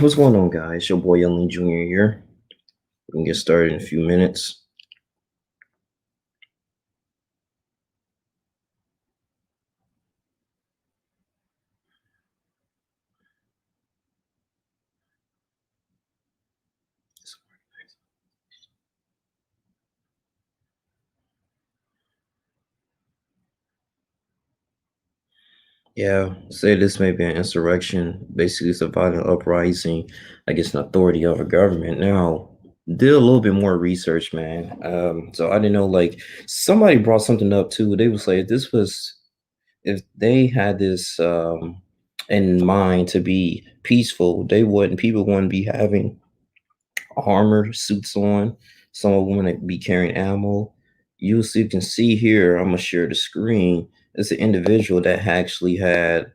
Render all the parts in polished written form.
What's going on, guys? Your boy Young Jr. here. We can get started in a few minutes. Yeah, say this may be an insurrection. Basically, it's a violent uprising against an authority of a government. Now, did a little bit more research, man. So I didn't know, like, somebody brought something up too. They was like, this was if they had this in mind to be peaceful, people wouldn't be having armor suits on. Some of them would be carrying ammo. You can see here, I'm gonna share the screen. It's an individual that actually had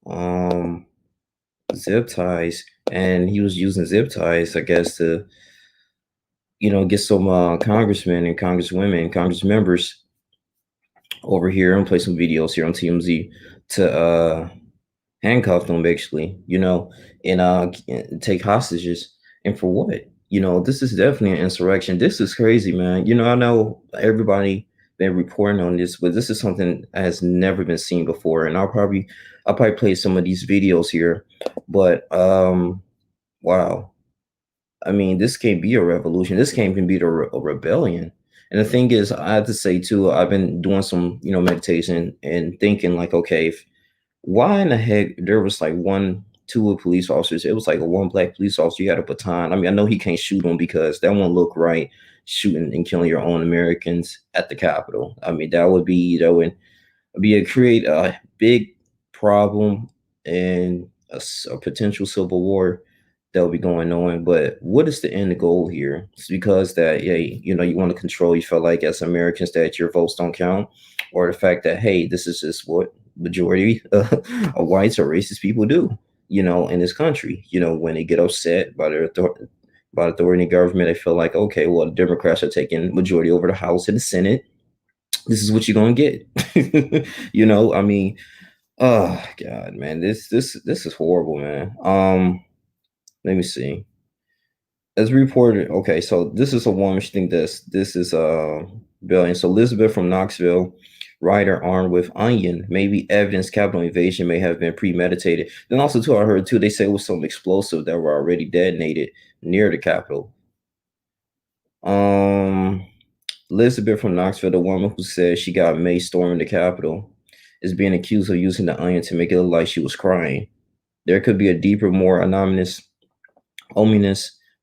um zip ties, and he was using zip ties, I guess, to get some congressmen and congresswomen, congress members over here. I'm gonna play some videos here on TMZ to handcuff them basically, and take hostages. And for what? This is definitely an insurrection. This is crazy, man. I know everybody been reporting on this, but this is something that has never been seen before. And I'll probably play some of these videos here. But wow. I mean, this can't be a revolution. This can't even be a rebellion. And the thing is, I have to say too, I've been doing some, meditation and thinking like, okay, why in the heck there was like two police officers? It was like a one black police officer. You had a baton. I mean, I know he can't shoot them because that won't look right, shooting and killing your own Americans at the Capitol. I mean, that would create a big problem and a potential civil war that will be going on. But what is the end goal here? It's because that, hey, you want to control. You feel like as Americans that your votes don't count, or the fact that, hey, this is just what majority of whites or racist people do. In this country, when they get upset by their authority government, they feel like, okay, well, the Democrats are taking majority over the House and the Senate. This is what you're gonna get. I mean, oh God, man, this is horrible, man. Let me see. As reported, okay, so this is a woman. She think this is billion. So Elizabeth from Knoxville, rider armed with onion, maybe evidence Capitol invasion may have been premeditated. Then also too, I heard too, they say it was some explosive that were already detonated near the Capitol. Elizabeth from Knoxville, the woman who said she got May storming the Capitol, is being accused of using the onion to make it look like she was crying. There could be a deeper, more ominous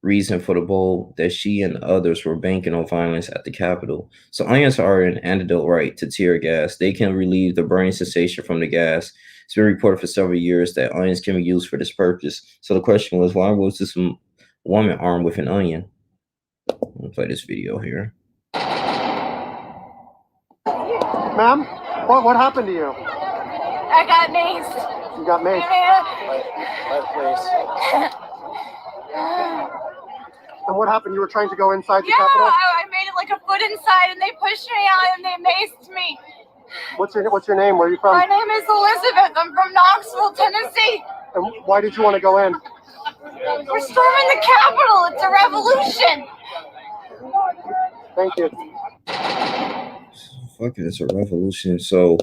reason for the bold that she and others were banking on violence at the Capitol. So onions are an antidote, right, to tear gas. They can relieve the burning sensation from the gas. It's been reported for several years that onions can be used for this purpose. So the question was, why was this woman armed with an onion? Let me play this video here. Ma'am, what happened to you? I got maced. You got maced? Please. And what happened? You were trying to go inside the Yeah, Capitol? I made it like a foot inside, and they pushed me out, and they maced me. What's your name? Where are you from? My name is Elizabeth. I'm from Knoxville, Tennessee. And why did you want to go in? We're storming the Capitol. It's a revolution. Thank you. Fucking, it's a revolution. So,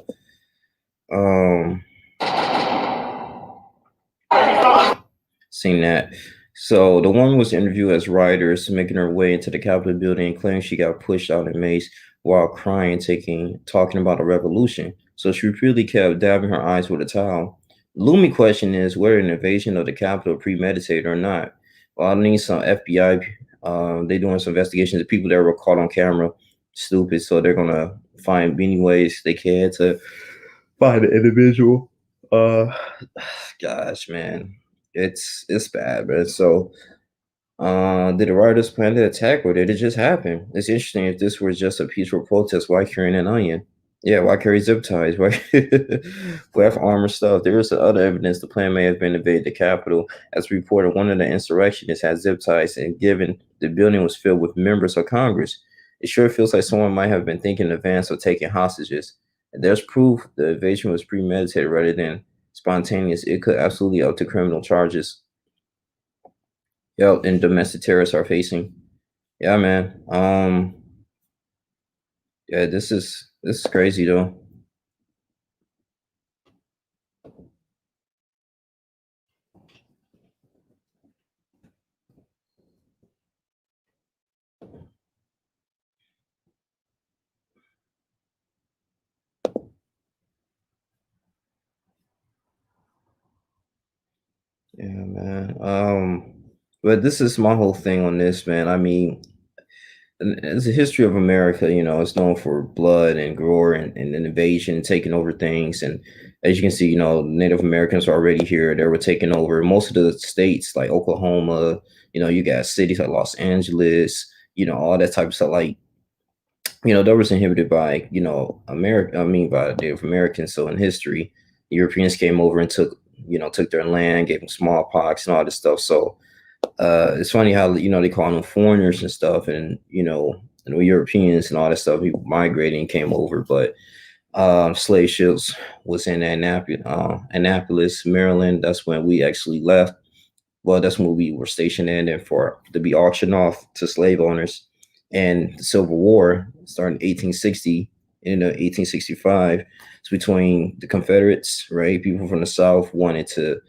seen that. So the woman was interviewed as riders making her way into the Capitol building, claiming she got pushed out in mace while crying, talking about a revolution. So she repeatedly kept dabbing her eyes with a towel. The looming question is whether an invasion of the Capitol premeditated or not. Well, I need some FBI. They're doing some investigations of people that were caught on camera, stupid. So they're gonna find many ways they can to find the individual. Gosh, man, it's bad, man. So, did the rioters plan to attack, or did it just happen? It's interesting if this was just a peaceful protest. Why carrying an onion? Yeah, why carry zip ties? Why have armor stuff? There is other evidence the plan may have been to invade the Capitol. As reported, one of the insurrectionists had zip ties, and given the building was filled with members of Congress, it sure feels like someone might have been thinking in advance of taking hostages. And there's proof the invasion was premeditated rather than spontaneous. It could absolutely up to criminal charges. Yep, and domestic terrorists are facing. Yeah, man. Yeah, this is crazy though. Yeah, man. But this is my whole thing on this, man. I mean, it's a history of America. It's known for blood and gore and invasion and taking over things. And as you can see, Native Americans are already here. They were taking over most of the states, like Oklahoma. You got cities like Los Angeles. All that type of stuff. Like, that was inhibited by, America. I mean, by Native Americans. So in history, Europeans came over and took their land, gave them smallpox and all this stuff. So it's funny how they call them foreigners and stuff, and and we Europeans and all that stuff. People migrating came over, but slave ships was in Annapolis, Maryland. That's when we actually left. Well, that's when we were stationed in, and for to be auctioned off to slave owners. And the Civil War started in 1860, in 1865. It's between the Confederates, right? People from the South wanted to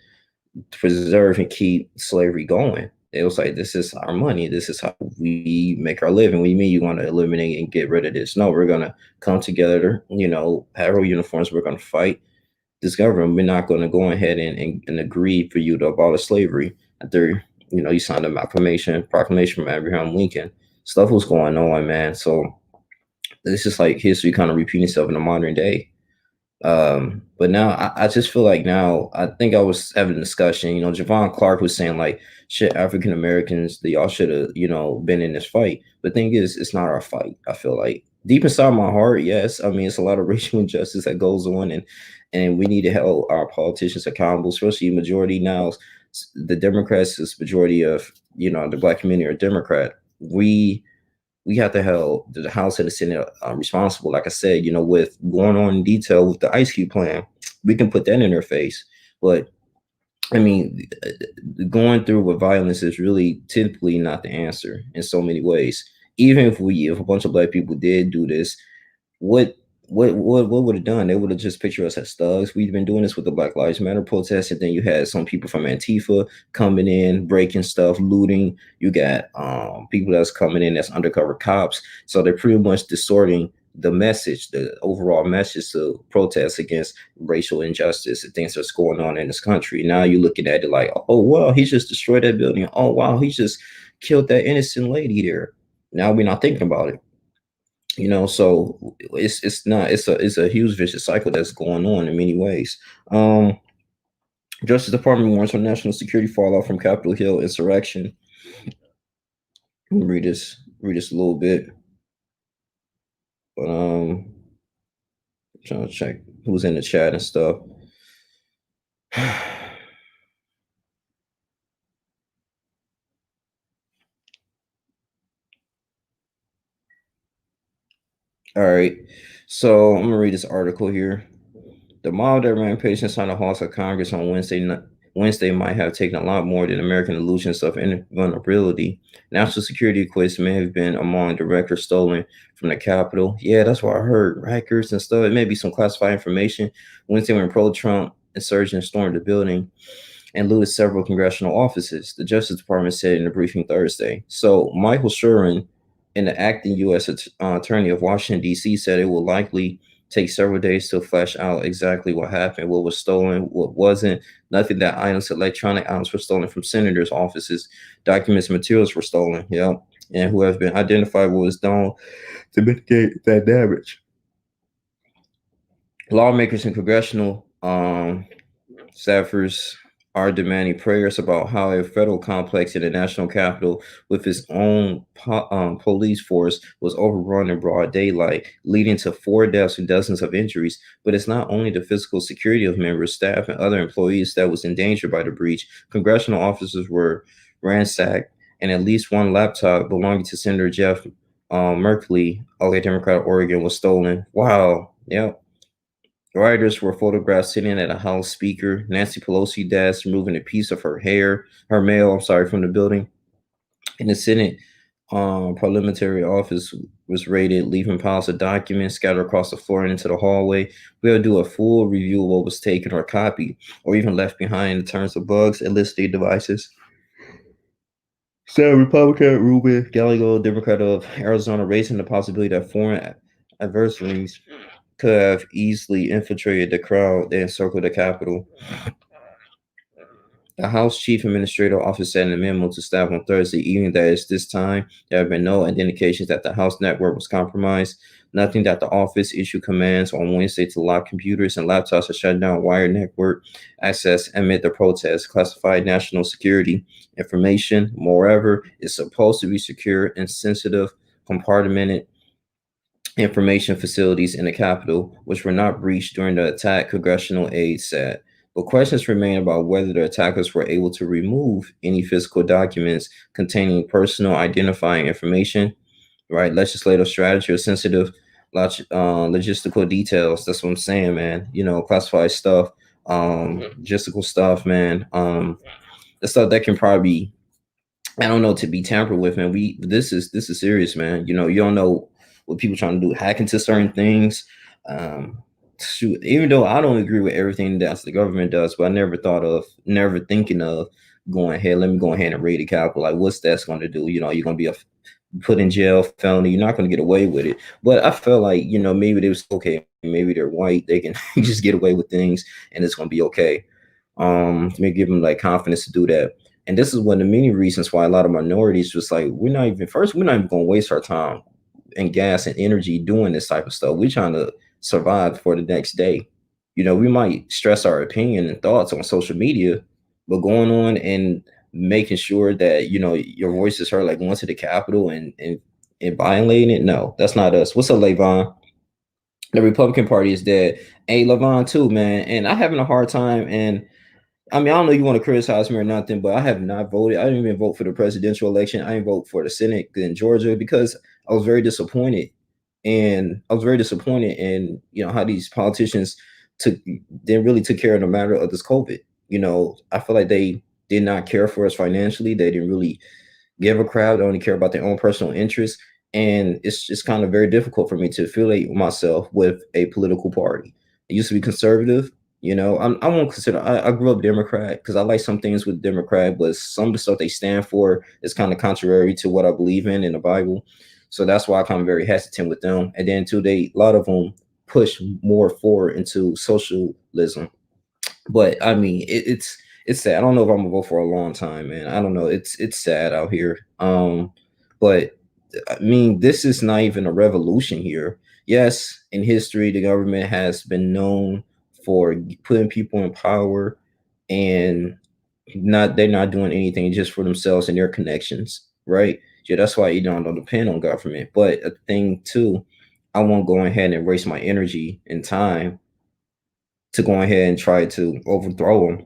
preserve and keep slavery going. It was like, this is our money. This is how we make our living. What do you mean you want to eliminate and get rid of this? No, we're going to come together, have our uniforms. We're going to fight this government. We're not going to go ahead and agree for you to abolish slavery. After, you signed a proclamation from Abraham Lincoln. Stuff was going on, man. So it's just like history kind of repeating itself in the modern day. But now I just feel like now I think I was having a discussion. Javon Clark was saying like, shit, African Americans, they all should have, been in this fight. But the thing is, it's not our fight. I feel like deep inside my heart, yes. I mean, it's a lot of racial injustice that goes on, and we need to hold our politicians accountable, especially majority now. The Democrats is majority of the black community are Democrat. We have to hold the House and the Senate responsible. Like I said, with going on in detail with the Ice Cube plan, we can put that in their face. But I mean, going through with violence is really typically not the answer in so many ways. Even if a bunch of black people did do this, what what would have done? They would have just pictured us as thugs. We've been doing this with the Black Lives Matter protests, and then you had some people from Antifa coming in, breaking stuff, looting. You got people that's coming in that's undercover cops. So they're pretty much distorting the message, the overall message to protest against racial injustice and things that's going on in this country. Now you're looking at it like, oh wow, he just destroyed that building. Oh wow, he just killed that innocent lady there. Now we're not thinking about it. So it's not it's a huge vicious cycle that's going on in many ways. Justice Department warns on national security fallout from Capitol Hill insurrection. Let me read this a little bit. But trying to check who's in the chat and stuff. All right, so I'm gonna read this article here. The mob that ran patients on the halls of Congress on Wednesday might have taken a lot more than American illusions of invulnerability. National security equipment may have been among the records stolen from the Capitol. Yeah, that's what I heard. Records and stuff. It may be some classified information. Wednesday, when pro-Trump insurgents stormed the building and looted several congressional offices, the Justice Department said in a briefing Thursday. So Michael Sherman, and the acting U.S. Attorney of Washington, D.C., said it will likely take several days to flesh out exactly what happened, what was stolen, what wasn't. Nothing that electronic items were stolen from senators' offices. Documents and materials were stolen, and who have been identified what was done to mitigate that damage. Lawmakers and congressional staffers are demanding prayers about how a federal complex in the national capital with its own police force was overrun in broad daylight, leading to 4 deaths and dozens of injuries. But it's not only the physical security of members, staff, and other employees that was endangered by the breach. Congressional offices were ransacked, and at least one laptop belonging to Senator Jeff Merkley, a Democrat of Oregon, was stolen. Wow. Yep. Rioters were photographed sitting at a House Speaker Nancy Pelosi desk, removing a piece of her mail, from the building. In the Senate, parliamentary office was raided, leaving piles of documents scattered across the floor and into the hallway. We had to do a full review of what was taken or copied, or even left behind in terms of bugs and listed devices. So Republican Ruben Gallego, Democrat of Arizona, raising the possibility that foreign adversaries could have easily infiltrated the crowd that encircled the Capitol. The House Chief Administrative Office said in a memo to staff on Thursday evening that at this time there have been no indications that the House network was compromised. Nothing that the office issued commands on Wednesday to lock computers and laptops or shut down wired network access amid the protests. Classified national security information, moreover, is supposed to be secure and sensitive, compartmented information facilities in the Capitol, which were not breached during the attack, congressional aides said. But questions remain about whether the attackers were able to remove any physical documents containing personal identifying information, right? Legislative strategy or sensitive logistical details. That's what I'm saying, man. You know, classified stuff, logistical stuff, man. The stuff that can probably, I don't know, to be tampered with, man. This is serious, man. You know, you don't know what people trying to do, hack into certain things. Um, Shoot, even though I don't agree with everything that the government does, but I never thinking of going ahead. Let me go ahead and raid the Capitol. Like, what's that's going to do? You know, you're going to be put in jail, felony. You're not going to get away with it. But I felt like, you know, maybe they was okay. Maybe they're white. They can just get away with things, and it's going to be okay. Maybe give them like confidence to do that. And this is one of the many reasons why a lot of minorities just like we're not even going to waste our time and gas and energy doing this type of stuff. We're trying to survive for the next day. You know, we might stress our opinion and thoughts on social media, but going on and making sure that you know your voice is heard, like going to the Capitol and violating it. No, that's not us. What's up, Levon? The Republican Party is dead. Hey, Levon, too, man. And I'm having a hard time. And I mean, I don't know you want to criticize me or nothing, but I have not voted. I didn't even vote for the presidential election. I didn't vote for the Senate in Georgia because I was very disappointed. And I was very disappointed in, you know, how these politicians took they really took care of the matter of this COVID. You know, I feel like they did not care for us financially. They didn't really give a crowd, only care about their own personal interests. And it's just kind of very difficult for me to affiliate myself with a political party. I used to be conservative. You know, I won't consider. I grew up Democrat because I like some things with Democrat, but some of the stuff they stand for is kind of contrary to what I believe in the Bible. So that's why I'm kind of very hesitant with them. And then too, a lot of them push more forward into socialism. But I mean, it's sad. I don't know if I'm gonna vote for a long time, man. I don't know. It's sad out here. But I mean, this is not even a revolution here. Yes, in history, the government has been known for putting people in power and not they're not doing anything just for themselves and their connections, right? Yeah, that's why you don't depend on government. But a thing too, I won't go ahead and waste my energy and time to go ahead and try to overthrow them,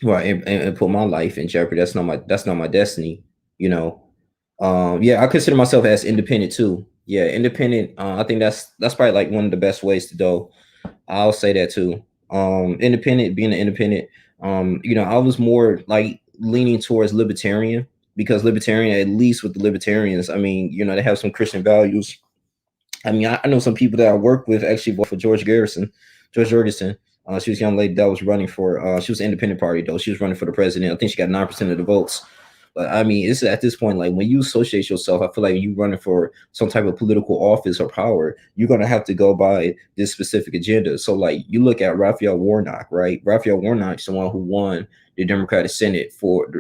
right? And put my life in jeopardy. That's not my destiny, you know. Yeah, I consider myself as independent too. Yeah, independent. I think that's probably like one of the best ways to go. I'll say that too. Independent, being an independent. You know, I was more like leaning towards libertarian because libertarian, at least with the libertarians, I mean, you know, they have some Christian values. I mean, I know some people that I work with actually voted for George Jorgensen. She was a young lady that was running for. She was an independent party though. She was running for the president. I think she got 9% of the votes. But I mean, it's at this point, like when you associate yourself, I feel like you running for some type of political office or power, you're gonna have to go by this specific agenda. So like you look at Raphael Warnock, right? Raphael Warnock is the one who won the Democratic Senate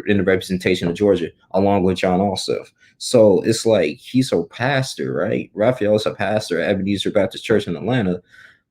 in the representation of Georgia, along with John Ossoff. So it's like he's a pastor, right? Raphael is a pastor at Ebenezer Baptist Church in Atlanta.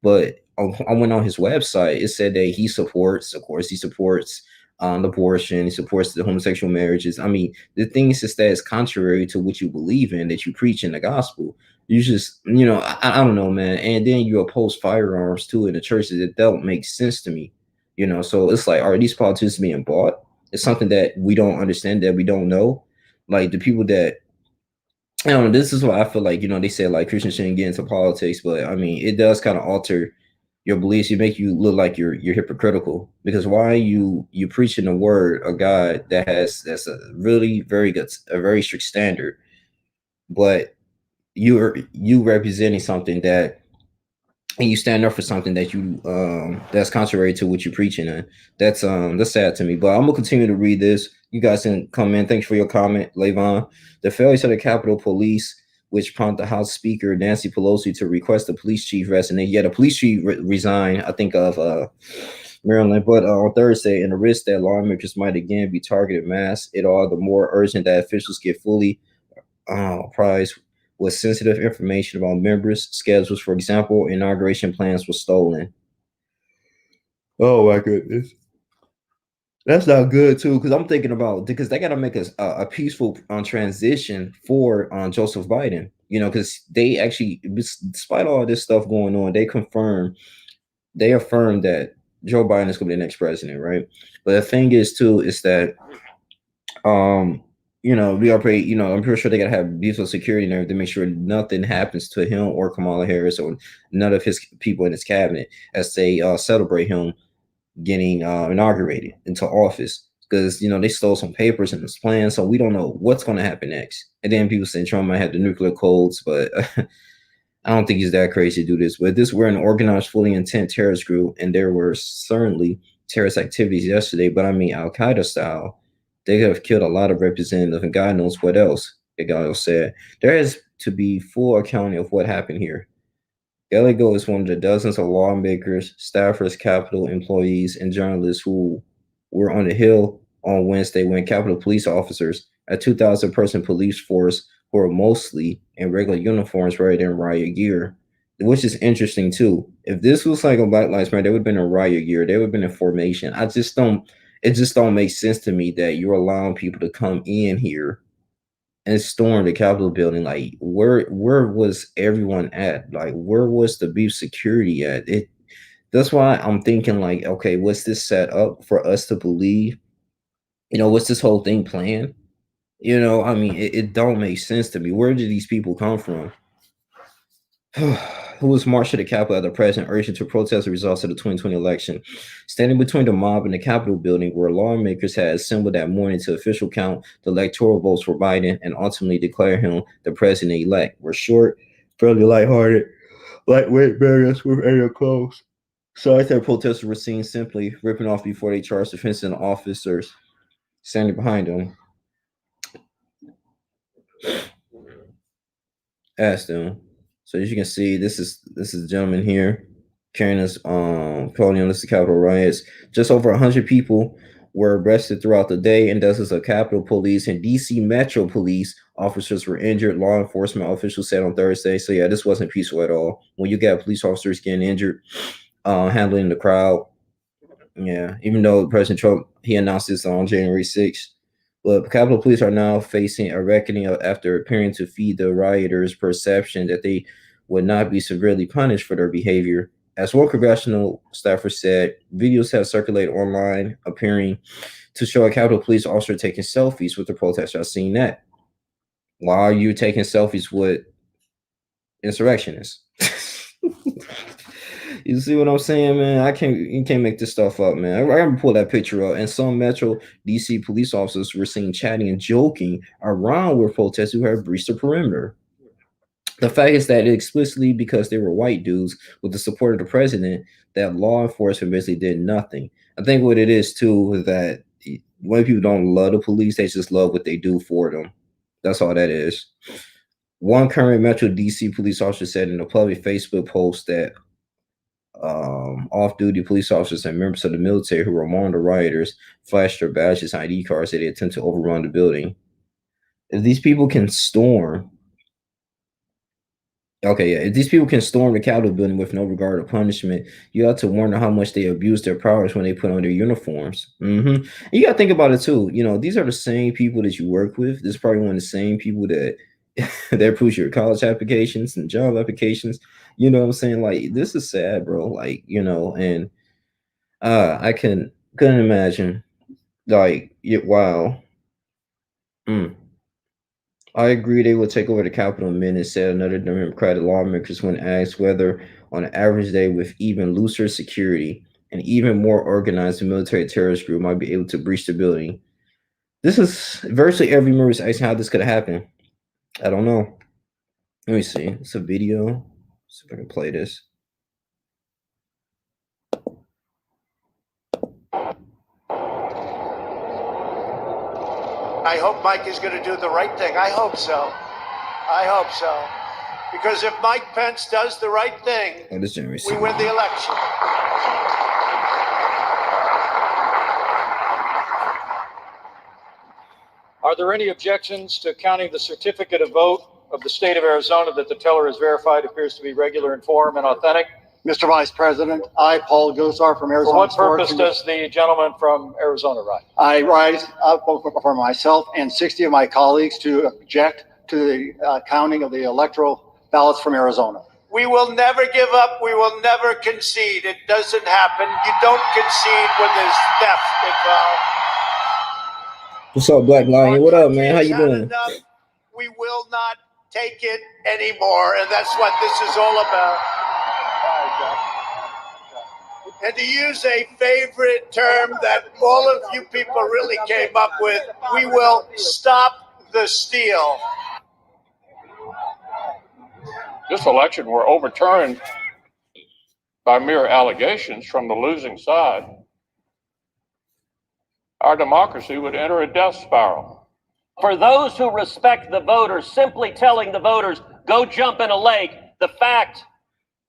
But I went on his website. It said that he supports, of course, he supports abortion. He supports the homosexual marriages. I mean, the thing is just that it's contrary to what you believe in, that you preach in the gospel. You just, you know, I don't know, man. And then you oppose firearms too in the churches. That don't make sense to me, you know. So it's like, are these politicians being bought? It's something that we don't understand, that we don't know. Like the people that, I don't know, this is why I feel like, you know, they say like Christians shouldn't get into politics, but I mean, it does kind of alter your beliefs. You make you look like you're hypocritical because why are you preaching the word of God that has that's a really very good a very strict standard, but you representing something that and you stand up for something that you that's contrary to what you're preaching and that's sad to me, but I'm gonna continue to read this. You guys can come in. Thanks for your comment, Levon. The failures of the Capitol Police, which prompted the House Speaker Nancy Pelosi to request the police chief resignate. Yeah, the police chief resigned, I think, of Maryland, but on Thursday, and the risk that lawmakers might again be targeted mass, it all the more urgent that officials get fully apprised with sensitive information about members' schedules. For example, inauguration plans were stolen. Oh my goodness. That's not good too, because I'm thinking about because they got to make a peaceful transition for Joseph Biden. You know, because they actually, despite all this stuff going on, they affirmed that Joe Biden is going to be the next president, right? But the thing is too is that um we operate, I'm pretty sure they gotta have beautiful security and everything to make sure nothing happens to him or Kamala Harris or none of his people in his cabinet as they celebrate him getting inaugurated into office. Because they stole some papers in his plan, so we don't know what's going to happen next. And then people say Trump might have the nuclear codes, but I don't think he's that crazy to do this. But this we're an organized, fully intent terrorist group, and there were certainly terrorist activities yesterday. But I mean, Al Qaeda style, they have killed a lot of representatives, and God knows what else. God said there is to be full accounting of what happened here. Gallego is one of the dozens of lawmakers, staffers, Capitol employees, and journalists who were on the Hill on Wednesday when Capitol police officers, a 2,000-person police force who are mostly in regular uniforms rather than riot gear, which is interesting too. If this was like a Black Lives Matter, they would have been in riot gear. They would have been in formation. It just don't make sense to me that you're allowing people to come in here and stormed the Capitol building. Like, where was everyone at? Like, where was the beef security at? That's why I'm thinking, like, okay, what's this set up for us to believe? What's this whole thing planned? I mean, it don't make sense to me. Where did these people come from? Who was marched to the Capitol at the president urging to protest the results of the 2020 election, standing between the mob and the Capitol building, where lawmakers had assembled that morning to official count the electoral votes for Biden and ultimately declare him the president-elect. Were short, fairly lighthearted, lightweight barriers with area closed. So I think protesters were seen simply ripping off before they charged offensive officers standing behind them. Asked them. So as you can see, this is a gentleman here carrying his podium. This is Capitol riots. Just over 100 people were arrested throughout the day, and dozens of Capitol Police and DC Metro Police officers were injured. Law enforcement officials said on Thursday. So yeah, this wasn't peaceful at all. When you got police officers getting injured, handling the crowd. Yeah, even though President Trump he announced this on January 6th. But Capitol Police are now facing a reckoning after appearing to feed the rioters' perception that they would not be severely punished for their behavior. As one congressional staffer said, videos have circulated online appearing to show a Capitol Police officer taking selfies with the protesters. I've seen that. Why are you taking selfies with insurrectionists? You see what I'm saying, man? You can't make this stuff up, man. I gotta pull that picture up. And some Metro DC police officers were seen chatting and joking around with protesters who had breached the perimeter. The fact is that explicitly because they were white dudes with the support of the president, that law enforcement basically did nothing. I think what it is too is that white people don't love the police; they just love what they do for them. That's all that is. One current Metro DC police officer said in a public Facebook post that off-duty police officers and members of the military who were among the rioters flashed their badges and ID cards as they attempt to overrun the building. If these people can storm, if these people can storm the Capitol building with no regard to punishment, you have to wonder how much they abuse their powers when they put on their uniforms. You got to think about it too. These are the same people that you work with. This is probably one of the same people that that approves your college applications and job applications. You know what I'm saying? Like, this is sad, bro. Like, and I couldn't imagine. Like, wow. I agree they will take over the Capitol minutes, said another Democratic lawmakers when asked whether on an average day with even looser security. An even more organized military terrorist group might be able to breach the building. This is virtually every member is asking how this could happen. I don't know. Let me see. It's a video. See if I can play this. I hope Mike is going to do the right thing. I hope so. I hope so. Because if Mike Pence does the right thing, we win the election. Are there any objections to counting the certificate of vote of the state of Arizona that the teller has verified appears to be regular in form and authentic? Mr. Vice President, I, Paul Gosar from Arizona. For what purpose does the gentleman from Arizona write? I rise for myself and 60 of my colleagues to object to the counting of the electoral ballots from Arizona. We will never give up. We will never concede. It doesn't happen. You don't concede when there's theft involved. What's up, Black Lion? What up, man? How you doing? Enough. We will not take it anymore, and that's what this is all about. And to use a favorite term that all of you people really came up with, we will stop the steal. This election were overturned by mere allegations from the losing side, our democracy would enter a death spiral. For those who respect the voters, simply telling the voters, go jump in a lake, the fact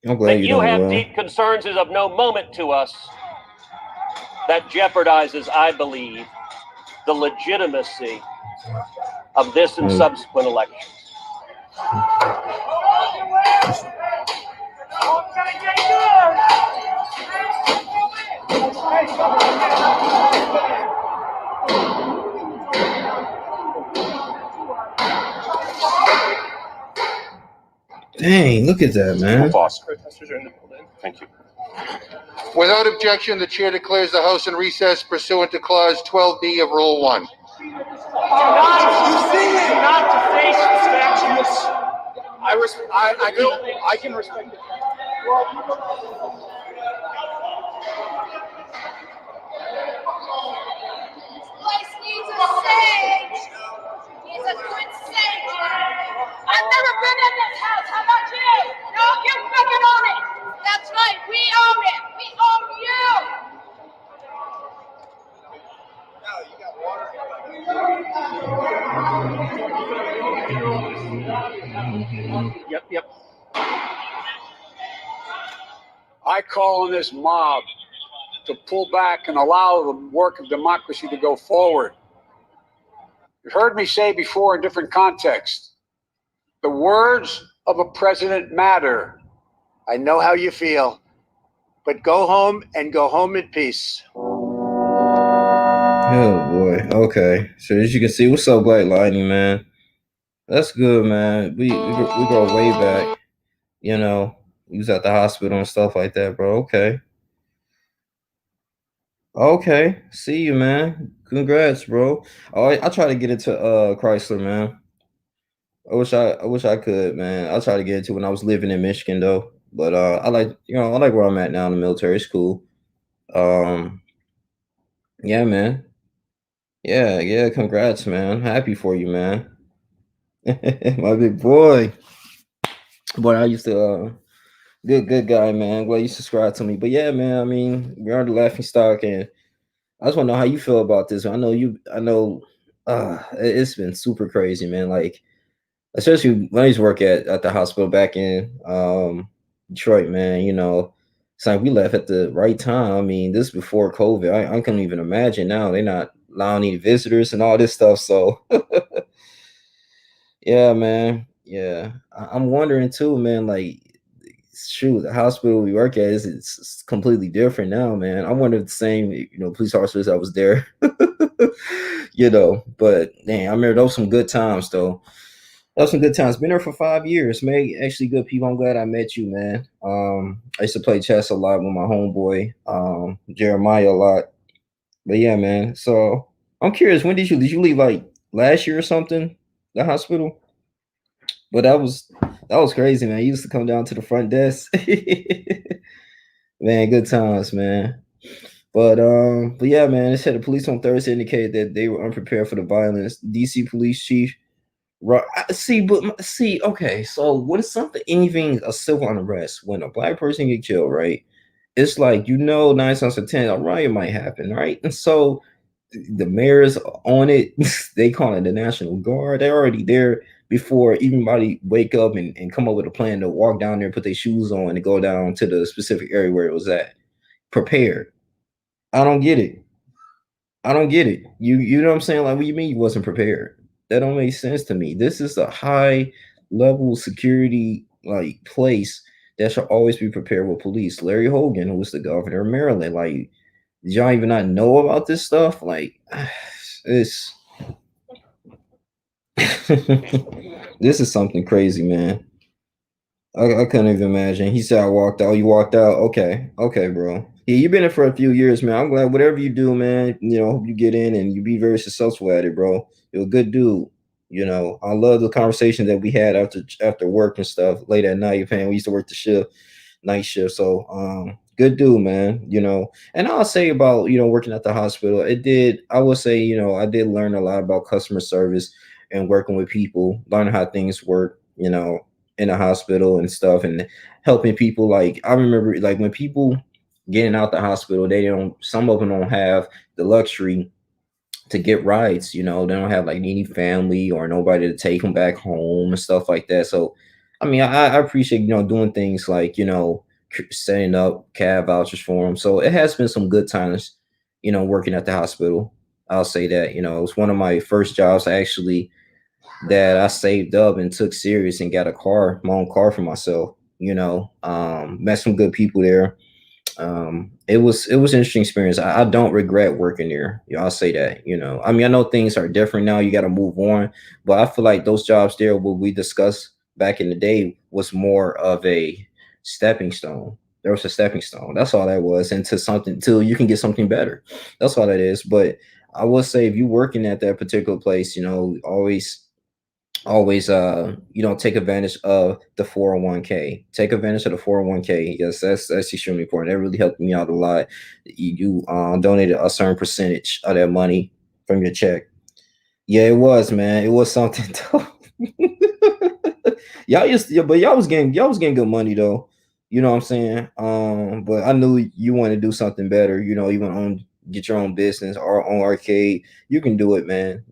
that you have deep concerns is of no moment to us. That jeopardizes, I believe, the legitimacy of this and subsequent elections. Dang, look at that, man. Thank you. Without objection, the chair declares the House in recess pursuant to Clause 12B of Rule 1. Not to face the statutes. I can respect it. Place needs a sage. He's a good sage. I've never been in this house. How about you? No, you fucking own it. That's right. We own it. We own you. Yep. I call on this mob to pull back and allow the work of democracy to go forward. You've heard me say before in different contexts, the words of a president matter. I know how you feel, but go home and go home in peace. Oh boy. Okay. So as you can see, what's up, Black Lightning, man? That's good, man. We go way back. You know, he was at the hospital and stuff like that, bro. Okay. Okay. See you, man. Congrats, bro. Oh, I try to get into Chrysler, man. I wish I could, man. I tried to get into when I was living in Michigan though. But I like where I'm at now in the military. It's cool. Yeah, man. Yeah, congrats, man. Happy for you, man. My big boy. Boy, I used to good guy, man. Glad you subscribed to me. But yeah, man, I mean, we're on the laughing stock, and I just want to know how you feel about this. I know it's been super crazy, man. Like, especially when I used to work at the hospital back in Detroit, man, you know, it's like we left at the right time. I mean, this before COVID. I can't even imagine now. They're not allowing any visitors and all this stuff. So yeah, man. Yeah. I'm wondering too, man, like, shoot, the hospital we work at it's completely different now, man. I wonder if the same, police officers that was there, but dang, I remember those some good times though. Those some good times. Been there for 5 years, man. Actually good people. I'm glad I met you, man. I used to play chess a lot with my homeboy, Jeremiah a lot. But yeah, man. So I'm curious, when did you leave, like last year or something, the hospital? But that was crazy, man. He used to come down to the front desk. Man, good times, man. But yeah, man, it said the police on Thursday indicated that they were unprepared for the violence. DC police chief see, okay, so when something anything a civil unrest, when a black person get killed, right? It's like 9 times out of 10, a riot might happen, right? And so the mayor's on it. They call it the National Guard. They're already there before anybody wake up and come up with a plan to walk down there and put their shoes on and go down to the specific area where it was at. Prepared. I don't get it. I don't get it. You know what I'm saying? Like, what do you mean you wasn't prepared? That don't make sense to me. This is a high level security like place that should always be prepared with police. Larry Hogan, who was the governor of Maryland, like, did y'all even not know about this stuff? Like, it's this is something crazy, man. I couldn't even imagine. He said I walked out. You walked out. Okay, bro. Yeah, you've been in for a few years, man. I'm glad whatever you do, man. Hope you get in and you be very successful at it, bro. You're a good dude. I love the conversation that we had after work and stuff late at night. Man, we used to work the night shift. So, good dude, man. And I'll say about working at the hospital. I will say I did learn a lot about customer service and working with people, learning how things work. In the hospital and stuff, and helping people. Like, I remember, like, when people getting out the hospital, some of them don't have the luxury to get rides. They don't have like any family or nobody to take them back home and stuff like that. So, I mean, I appreciate doing things like setting up cab vouchers for them. So it has been some good times, working at the hospital. I'll say that. It was one of my first jobs actually that I saved up and took serious and got my own car for myself. Met some good people there. It was an interesting experience. I don't regret working there. I'll say that. I mean, I know things are different now. You got to move on, but I feel like those jobs there, what we discussed back in the day, was more of a stepping stone. There was a stepping stone. That's all that was, into something till you can get something better. That's all that is. But I will say, if you're working at that particular place, always take advantage of the 401k. Take advantage of the 401k. Yes, that's extremely important. That really helped me out a lot. You donated a certain percentage of that money from your check. Yeah, it was, man. It was something though. But y'all was getting good money though. You know what I'm saying? But I knew you want to do something better. You want to get your own business or own arcade. You can do it, man.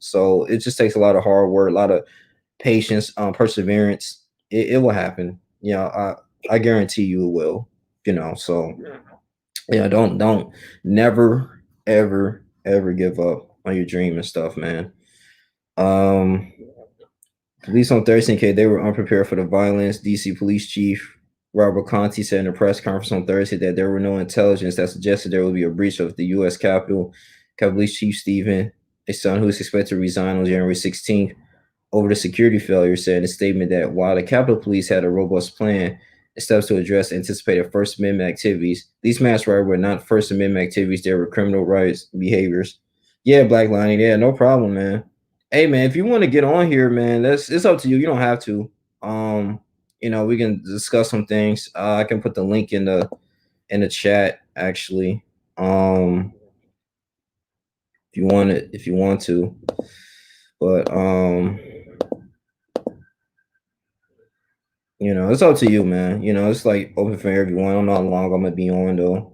So it just takes a lot of hard work, a lot of patience, perseverance. It will happen. I guarantee you it will. So yeah, don't never ever give up on your dream and stuff, man. Police on Thursday indicated they were unprepared for the violence. DC Police Chief Robert Conti said in a press conference on Thursday that there were no intelligence that suggested there would be a breach of the U.S. Capitol. Capitol Police Chief Stephen, his son, who is expected to resign on January 16th over the security failure, said in a statement that while the Capitol Police had a robust plan and steps to address anticipated First Amendment activities, these mass riots were not First Amendment activities. They were criminal rights behaviors. Yeah, Black Lining. Yeah, no problem, man. Hey, man, if you want to get on here, man, it's up to you. You don't have to. We can discuss some things. I can put the link in the chat actually. If you want to. But it's up to you, man. It's like open for everyone. I don't know how long I'm gonna be on though.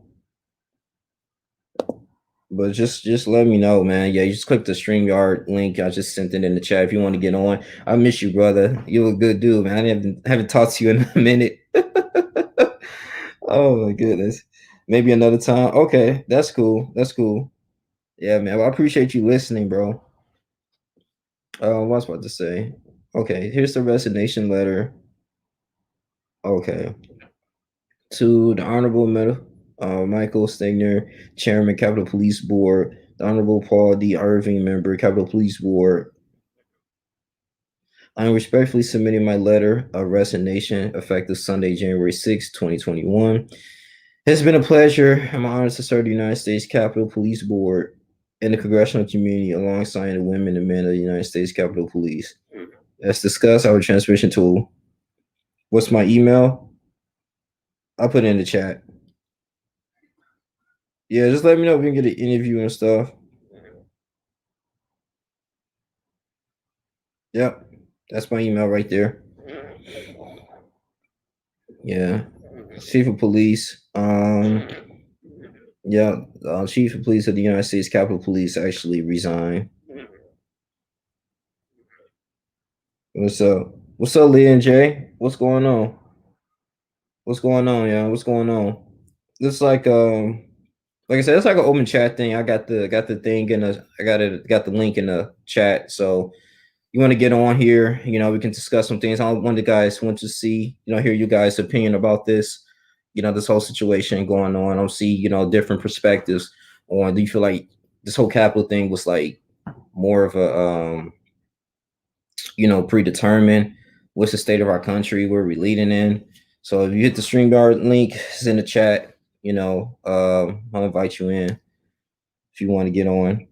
But just let me know, man. Yeah, you just click the StreamYard link. I just sent it in the chat if you want to get on. I miss you, brother. You're a good dude, man. I haven't talked to you in a minute. Oh my goodness. Maybe another time. Okay, that's cool. That's cool. Yeah, man. Well, I appreciate you listening, bro. What I was about to say. Okay, here's the resignation letter. Okay. To the Honorable Michael Stegner, Chairman, Capitol Police Board, the Honorable Paul D. Irving, Member, Capitol Police Board. I am respectfully submitting my letter of resignation effective Sunday, January 6, 2021. It has been a pleasure. I'm honored to serve the United States Capitol Police Board and the congressional community alongside the women and men of the United States Capitol Police. Let's discuss our transmission tool. What's my email? I'll put it in the chat. Yeah, just let me know if we can get an interview and stuff. Yep, that's my email right there. Yeah, chief of police. Yeah, chief of police of the United States Capitol Police actually resigned. What's up? What's up, Lee and Jay? What's going on? What's going on, yeah? What's going on? It's like I said, it's like an open chat thing. I got the thing in the I got the link in the chat. So you want to get on here, we can discuss some things. I want the guys want to see, hear you guys' opinion about this, this whole situation going on. I'll see, different perspectives on. Do you feel like this whole capital thing was like more of a predetermined? What's the state of our country? Where we leading in? So if you hit the StreamYard link, it's in the chat. I'll invite you in if you want to get on.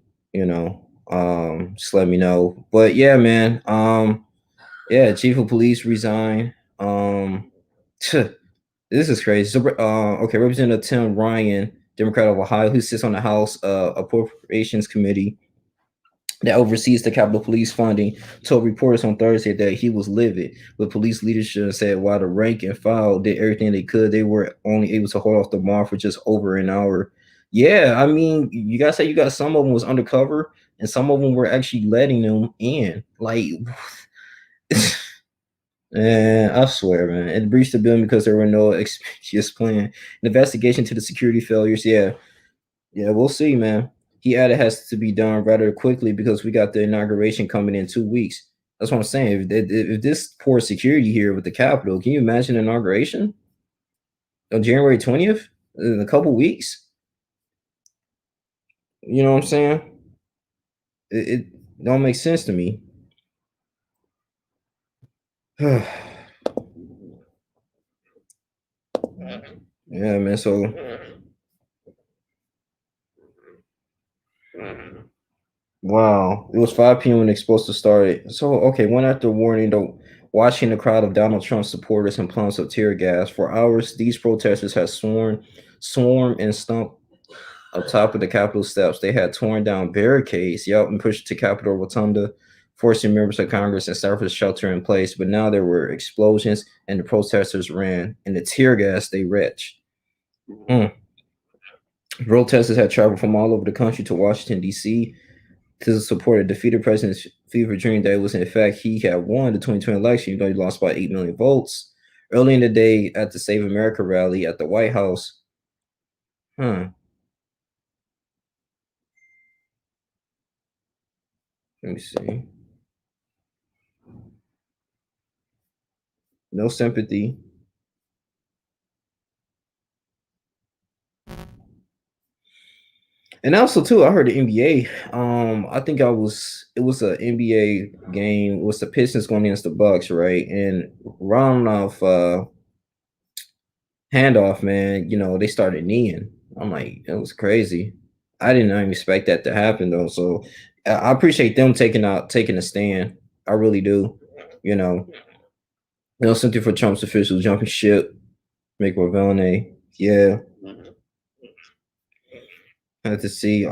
Just let me know. But yeah, man. Yeah, chief of police resigned. This is crazy. So, okay, Representative Tim Ryan, Democrat of Ohio, who sits on the House Appropriations Committee that oversees the Capitol Police funding, told reporters on Thursday that he was livid. But police leadership said while the rank and file did everything they could, they were only able to hold off the mob for just over an hour. Yeah, I mean, you gotta say you got some of them was undercover, and some of them were actually letting them in. Like, and I swear, man, it breached the building because there were no expeditious plan. An investigation to the security failures. Yeah, we'll see, man. He added has to be done rather quickly because we got the inauguration coming in 2 weeks. That's what I'm saying. If this poor security here with the Capitol, can you imagine inauguration on January 20th in a couple weeks? You know what I'm saying? It don't make sense to me. Yeah, man. So wow, it was 5 p.m. when they're supposed to start it. So okay, one after warning, though, watching the crowd of Donald Trump supporters and plumes of tear gas for hours. These protesters had swarmed and stomped up top of the Capitol steps. They had torn down barricades, and pushed to Capitol Rotunda, forcing members of Congress and staffers to shelter in place. But now there were explosions, and the protesters ran, and the tear gas they retched. Protesters had traveled from all over the country to Washington, D.C. to support a defeated president's fever dream that was, in fact, he had won the 2020 election, he lost by 8 million votes. Early in the day at the Save America rally at the White House, let me see. No sympathy. And also too, I heard the NBA. I think it was an NBA game. It was the Pistons going against the Bucks, right? And round off handoff, man, they started kneeing. I'm like, it was crazy. I didn't even expect that to happen though. So I appreciate them taking a stand. I really do. Something for Trump's officials jumping ship, make Ravelne. Yeah. I had to see.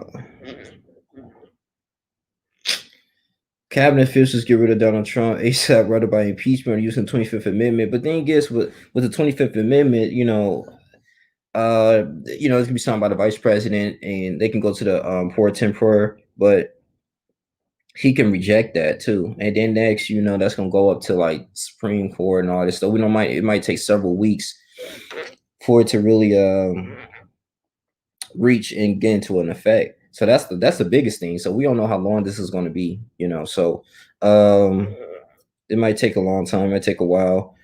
Cabinet officials get rid of Donald Trump ASAP rather by impeachment or using 25th Amendment. But then guess with the 25th Amendment, it's gonna be signed by the vice president and they can go to the pro tempore, but he can reject that too. And then next, that's gonna go up to like Supreme Court and all this stuff. It might take several weeks for it to really reach and get into an effect. So that's the biggest thing. So we don't know how long this is going to be, So it might take a long time, it might take a while.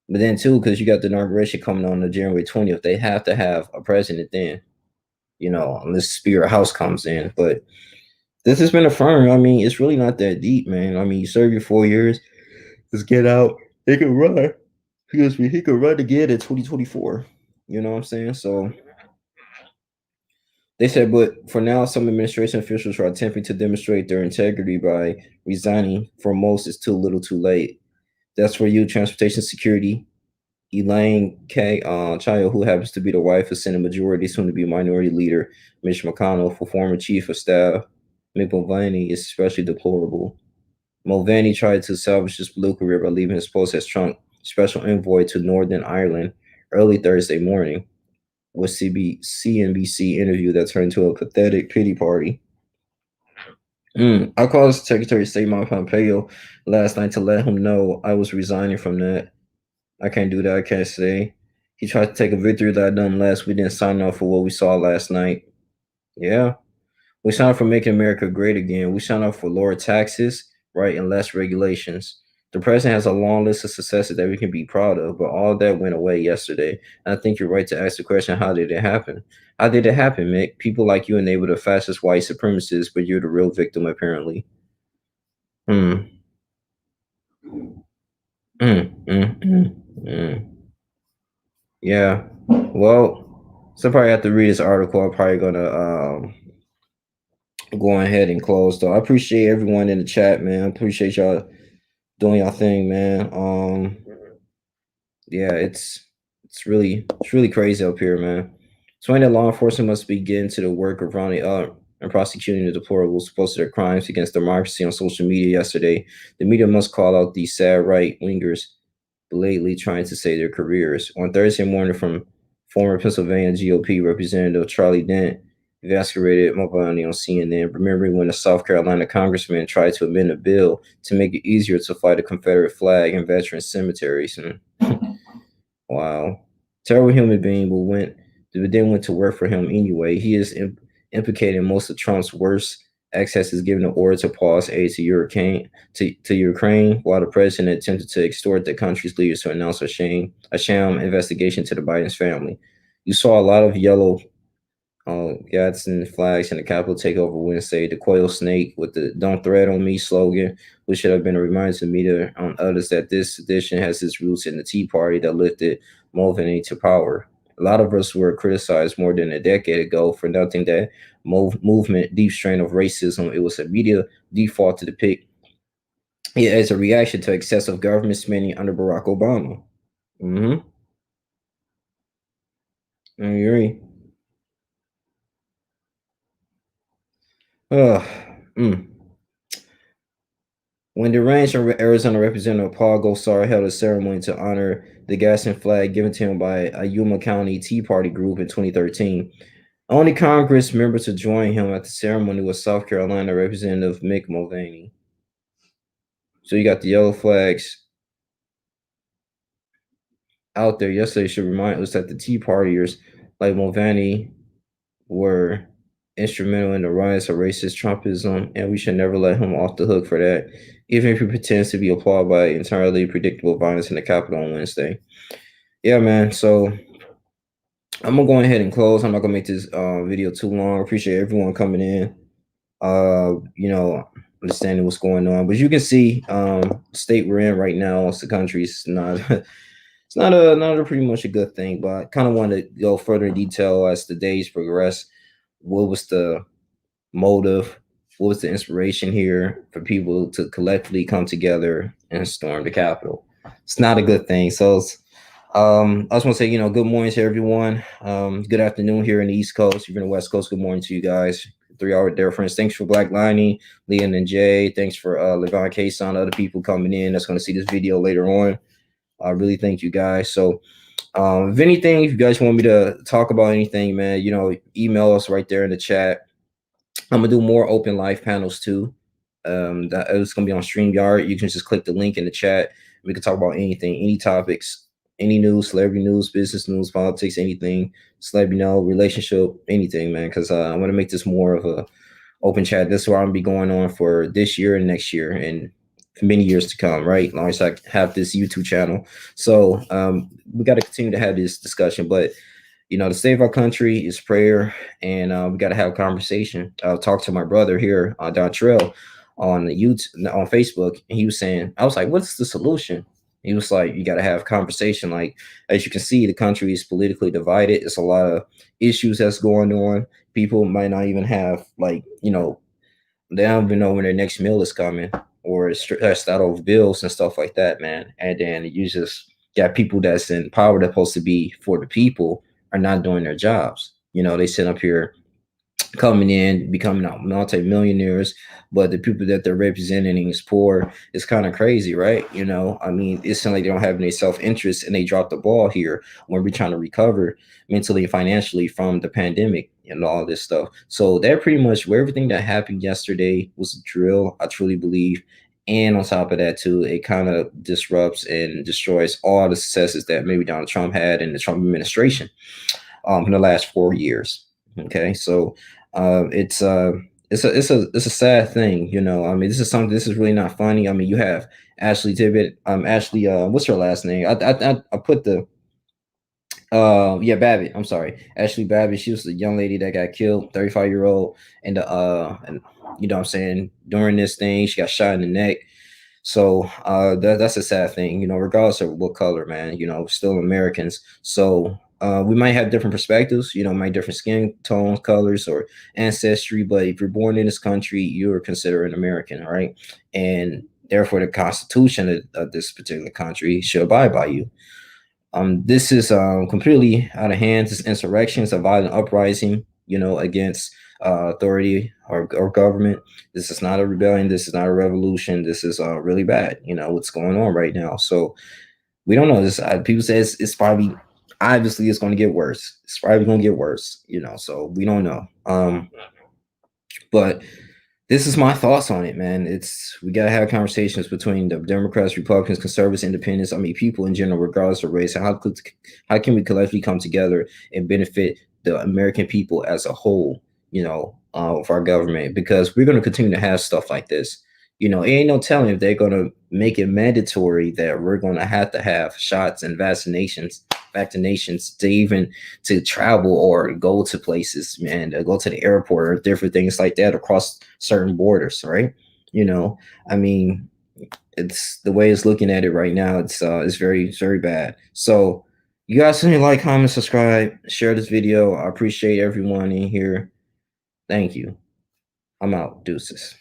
But then too, because you got the inauguration coming on the January 20th, they have to have a president then, unless Speaker House comes in. But this has been affirmed. I mean, it's really not that deep, man. I mean, you serve your 4 years, just get out. He could run. Excuse me, he could run again in 2024. You know what I'm saying? So They said, but for now, some administration officials are attempting to demonstrate their integrity by resigning. For most, it's too little too late. That's for you, Transportation Security. Elaine K. Chayo, who happens to be the wife of Senate Majority, soon to be Minority Leader Mitch McConnell, for former Chief of Staff Mick Mulvaney, is especially deplorable. Mulvaney tried to salvage his political career by leaving his post as Trump special envoy to Northern Ireland early Thursday morning, with CNBC interview that turned into a pathetic pity party. I called Secretary of State Mike Pompeo last night to let him know I was resigning from that. I can't do that. I can't stay. He tried to take a victory that I done last. We didn't sign up for what we saw last night. Yeah. We signed up for making America great again. We signed up for lower taxes, right, and less regulations. The president has a long list of successes that we can be proud of, but all that went away yesterday. And I think you're right to ask the question, how did it happen? How did it happen, Mick? People like you enable the fascist white supremacists, but you're the real victim, apparently. Yeah. Well, so probably have to read this article. I'm probably gonna go ahead and close though. I appreciate everyone in the chat, man. I appreciate y'all doing y'all thing, man. Yeah, it's really crazy up here, man. So that law enforcement must begin to the work of rounding up and prosecuting the deplorables supposed to their crimes against democracy on social media yesterday. The media must call out these sad right wingers belatedly trying to save their careers. On Thursday morning, from former Pennsylvania GOP Representative Charlie Dent eviscerated Mulvaney on CNN, remembering when a South Carolina congressman tried to amend a bill to make it easier to fly the Confederate flag in veteran cemeteries. Wow. Terrible human being, but then went to work for him anyway. He is implicated in most of Trump's worst excesses, given the order to pause aid to Ukraine, while the president attempted to extort the country's leaders to announce a sham investigation to the Biden's family. You saw a lot of yellow Gadsden flags in the Capitol takeover Wednesday. The coil snake with the "Don't Thread on Me" slogan, which should have been a reminder to media on others that this edition has its roots in the Tea Party that lifted Mulvaney to power. A lot of us were criticized more than a decade ago for nothing that movement deep strain of racism. It was a media default to depict it as a reaction to excessive government spending under Barack Obama. I agree. When the ranch Arizona Representative Paul Gosar held a ceremony to honor the Gadsden flag given to him by a Yuma County Tea Party group in 2013, only Congress member to join him at the ceremony was South Carolina Representative Mick Mulvaney. So you got the yellow flags out there. Yesterday should remind us that the Tea Partiers like Mulvaney were instrumental in the rise of racist Trumpism, and we should never let him off the hook for that, even if he pretends to be applauded by entirely predictable violence in the Capitol on Wednesday. Yeah, man. So I'm gonna go ahead and close. I'm not gonna make this video too long. I appreciate everyone coming in. Understanding what's going on. But you can see the state we're in right now, it's the country's not it's not a pretty much a good thing, but I kind of want to go further in detail as the days progress. What was the motive? What was the inspiration here for people to collectively come together and storm the Capitol? It's not a good thing. So I just want to say, good morning to everyone. Good afternoon here in the East Coast. If you're in the West Coast, good morning to you guys. 3-hour difference. Thanks for Black Lining, Leon and Jay. Thanks for Levon Kason, other people coming in that's going to see this video later on. I really thank you guys. So if anything, if you guys want me to talk about anything, man, email us right there in the chat. I'm gonna do more open live panels too. That it's gonna be on StreamYard. You can just click the link in the chat. We can talk about anything, any topics, any news, celebrity news, business news, politics, anything. Just let me know, relationship, anything, man. Because I want to make this more of a open chat. This is where I'm gonna be going on for this year and next year and for many years to come, right? As long as I have this YouTube channel. So we got to continue to have this discussion. But the state of our country is prayer, and we got to have a conversation. I'll talk to my brother here, Dontrell, on YouTube, on Facebook, and he was saying, I was like, what's the solution? He was like, you got to have a conversation. Like, as you can see, the country is politically divided. It's a lot of issues that's going on. People might not even have like, they don't even know when their next meal is coming, or it's stressed out over bills and stuff like that, man. And then you just got people that's in power that's supposed to be for the people are not doing their jobs. They sit up here coming in, becoming out multi-millionaires, but the people that they're representing is poor. It's kind of crazy, right? I mean, it sounds like they don't have any self-interest and they dropped the ball here when we're trying to recover mentally and financially from the pandemic and all this stuff. So that pretty much where everything that happened yesterday was a drill, I truly believe. And on top of that, too, it kind of disrupts and destroys all the successes that maybe Donald Trump had in the Trump administration in the last 4 years. Okay, so it's a sad thing, I mean, this is really not funny. I mean, you have Ashley Tibbet, Ashley, what's her last name? I put the yeah, Babbitt. I'm sorry, Ashley Babbitt. She was the young lady that got killed, 35-year-old, and what I'm saying, during this thing, she got shot in the neck. So that's a sad thing, regardless of what color, man, still Americans. So we might have different perspectives, might different skin tones, colors, or ancestry, but if you're born in this country, you're considered an American, right? And therefore, the Constitution of this particular country should abide by you. This is completely out of hands. This insurrection is a violent uprising, against authority or government. This is not a rebellion. This is not a revolution. This is really bad. What's going on right now. So we don't know. This people say it's probably obviously it's going to get worse. It's probably going to get worse. So we don't know. But this is my thoughts on it, man. We gotta have conversations between the Democrats, Republicans, conservatives, independents. I mean, people in general, regardless of race. How can we collectively come together and benefit the American people as a whole? With our government, because we're gonna continue to have stuff like this. It ain't no telling if they're gonna make it mandatory that we're gonna have to have shots and vaccinations to travel or go to places, man, to go to the airport or different things like that across certain borders, right? I mean, it's the way it's looking at it right now. It's very, very bad. So you guys can like, comment, subscribe, share this video. I appreciate everyone in here. Thank you. I'm out. Deuces.